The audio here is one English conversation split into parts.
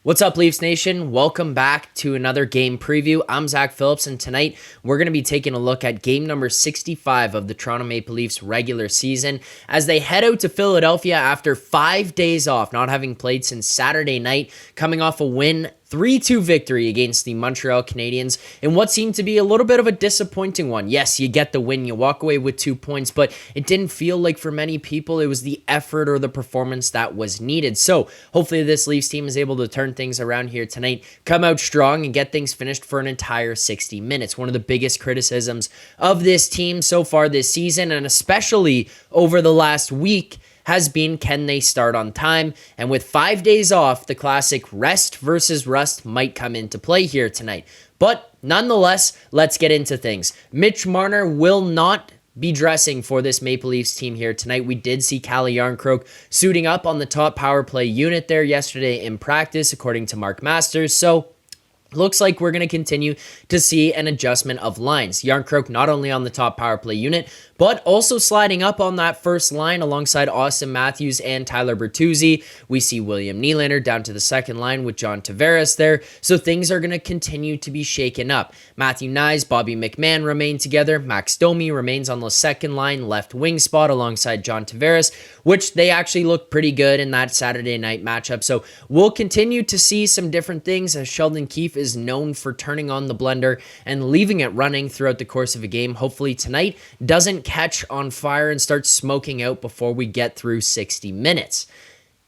What's up, Leafs Nation? Welcome back to another game preview. I'm Zack Phillips, and tonight we're going to be taking a look at game number 65 of the Toronto Maple Leafs regular season as they head out to Philadelphia after 5 days off, not having played since Saturday night, coming off a win 3-2 victory against the Montreal Canadiens in what seemed to be a little bit of a disappointing one. Yes, you get the win, you walk away with 2 points, but it didn't feel like for many people it was the effort or the performance that was needed. So hopefully this Leafs team is able to turn things around here tonight, come out strong, and get things finished for an entire 60 minutes. One of the biggest criticisms of this team so far this season, and especially over the last week, has been, can they start on time? And with 5 days off, the classic rest versus rust might come into play here tonight. But nonetheless, let's get into things. Mitch Marner will not be dressing for this Maple Leafs team here tonight. We did see Calle Jarnkrok suiting up on the top power play unit there yesterday in practice, according to Mark Masters. So looks like we're going to continue to see an adjustment of lines. Jarnkrok not only on the top power play unit, but also sliding up on that first line alongside Austin Matthews and Tyler Bertuzzi. We see William Nylander down to the second line with John Tavares there. So things are going to continue to be shaken up. Matthew Knies, Bobby McMann remain together. Max Domi remains on the second line left wing spot alongside John Tavares, which they actually look pretty good in that Saturday night matchup. So we'll continue to see some different things as Sheldon Keefe is known for turning on the blender and leaving it running throughout the course of a game. Hopefully tonight doesn't catch on fire and start smoking out before we get through 60 minutes.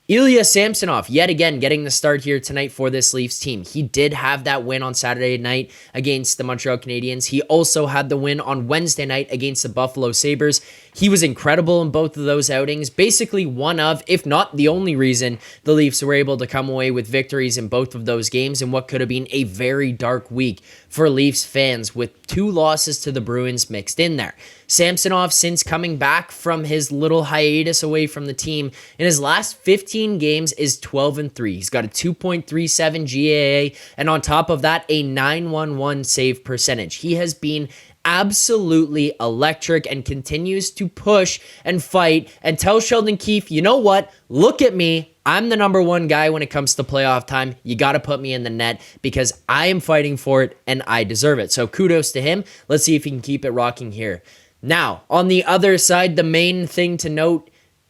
Ilya Samsonov, yet again, getting the start here tonight for this Leafs team. He did have that win on Saturday night against the Montreal Canadiens. He also had the win on Wednesday night against the Buffalo Sabres. He was incredible in both of those outings. Basically one of, if not the only reason, the Leafs were able to come away with victories in both of those games in what could have been a very dark week for Leafs fans with 2 losses to the Bruins mixed in there. Samsonov, since coming back from his little hiatus away from the team, in his last 15 games is 12-3. He's got a 2.37 GAA, and on top of that, a 911 save percentage. He has been absolutely electric and continues to push and fight and tell Sheldon Keefe, you know what? Look at me. I'm the number one guy when it comes to playoff time. You got to put me in the net because I am fighting for it and I deserve it. So kudos to him. Let's see if he can keep it rocking here. Now, on the other side, the main thing to note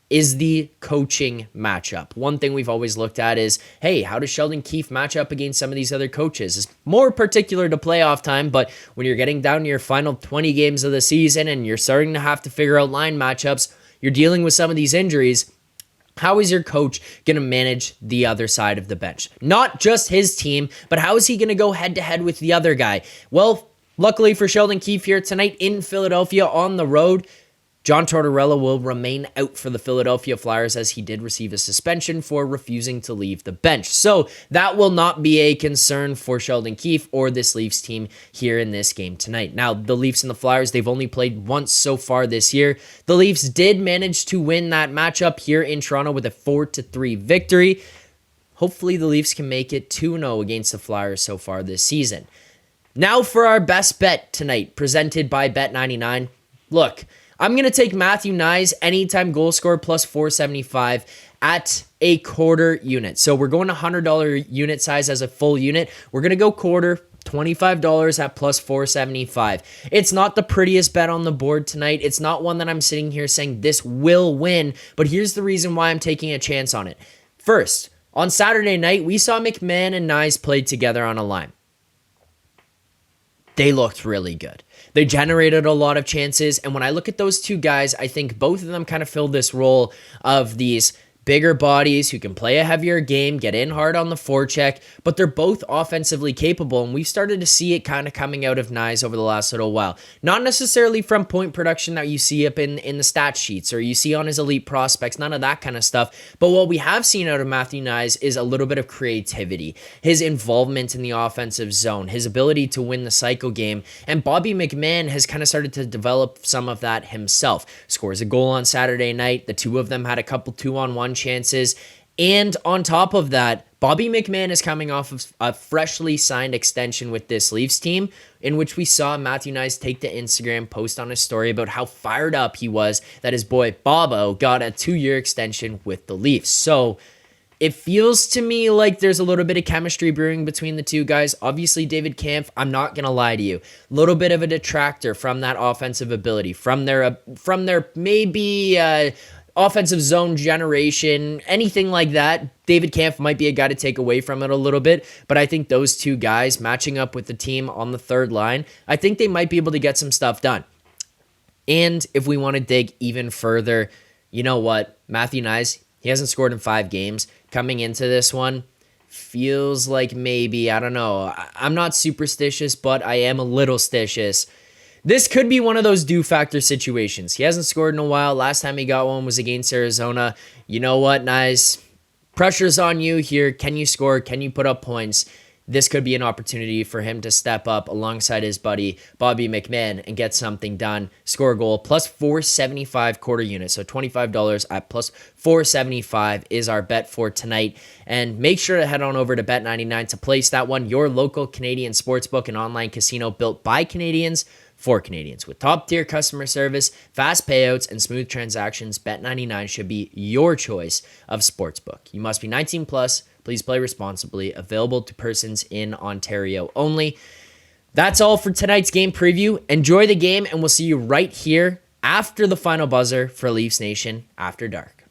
is the coaching matchup. One thing we've always looked at is, hey, how does Sheldon Keefe match up against some of these other coaches? It's more particular to playoff time, but when you're getting down to your final 20 games of the season and you're starting to have to figure out line matchups, you're dealing with some of these injuries. How is your coach going to manage the other side of the bench? Not just his team, but how is he going to go head-to-head with the other guy? Well, luckily for Sheldon Keefe here tonight in Philadelphia on the road, John Tortorella will remain out for the Philadelphia Flyers as he did receive a suspension for refusing to leave the bench. So that will not be a concern for Sheldon Keefe or this Leafs team here in this game tonight. Now, the Leafs and the Flyers, they've only played once so far this year. The Leafs did manage to win that matchup here in Toronto with a 4-3 victory. Hopefully the Leafs can make it 2-0 against the Flyers so far this season. Now for our best bet tonight, presented by Bet99. Look, I'm going to take Matthew Knies anytime goal scorer plus 475 at a quarter unit. So we're going $100 unit size as a full unit. We're going to go quarter, $25 at plus 475. It's not the prettiest bet on the board tonight. It's not one that I'm sitting here saying this will win, but here's the reason why I'm taking a chance on it. First, on Saturday night, we saw McMann and Knies play together on a line. They looked really good. They generated a lot of chances, and when I look at those two guys, I think both of them kind of fill this role of these bigger bodies who can play a heavier game, get in hard on the forecheck, but they're both offensively capable, and we've started to see it kind of coming out of Knies over the last little while. Not necessarily from point production that you see up in the stat sheets or you see on his elite prospects, none of that kind of stuff, but what we have seen out of Matthew Knies is a little bit of creativity, his involvement in the offensive zone, his ability to win the cycle game, and Bobby McMann has kind of started to develop some of that himself. Scores a goal on Saturday night. The two of them had a couple 2-on-1 chances. And on top of that, Bobby McMann is coming off of a freshly signed extension with this Leafs team, in which we saw Matthew Knies take to Instagram, post on his story about how fired up he was that his boy Bobo got a 2-year extension with the Leafs. So It feels to me like there's a little bit of chemistry brewing between the two guys. Obviously, David Kampf, I'm not going to lie to you, a little bit of a detractor from that offensive ability, from their maybe offensive zone generation, anything like that. David Kampf might be a guy to take away from it a little bit, but I think those two guys matching up with the team on the third line, I think they might be able to get some stuff done. And if we want to dig even further, you know what? Matthew Nyes, he hasn't scored in 5 games. Coming into this one, feels like maybe, I don't know. I'm not superstitious, but I am a little stitious. This could be one of those do factor situations. He hasn't scored in a while. Last time he got one was against Arizona. You know what, Nyes? Pressure's on you here. Can you score? Can you put up points? This could be an opportunity for him to step up alongside his buddy Bobby McMahon and get something done. Score a goal. Plus 475 quarter unit. So $25 at plus 475 is our bet for tonight. And make sure to head on over to Bet99 to place that one. Your local Canadian sportsbook and online casino built by Canadians for Canadians. With top-tier customer service, fast payouts, and smooth transactions, Bet99 should be your choice of sportsbook. You must be 19 plus. Please play responsibly. Available to persons in Ontario only. That's all for tonight's game preview. Enjoy the game, and we'll see you right here after the final buzzer for Leafs Nation After Dark.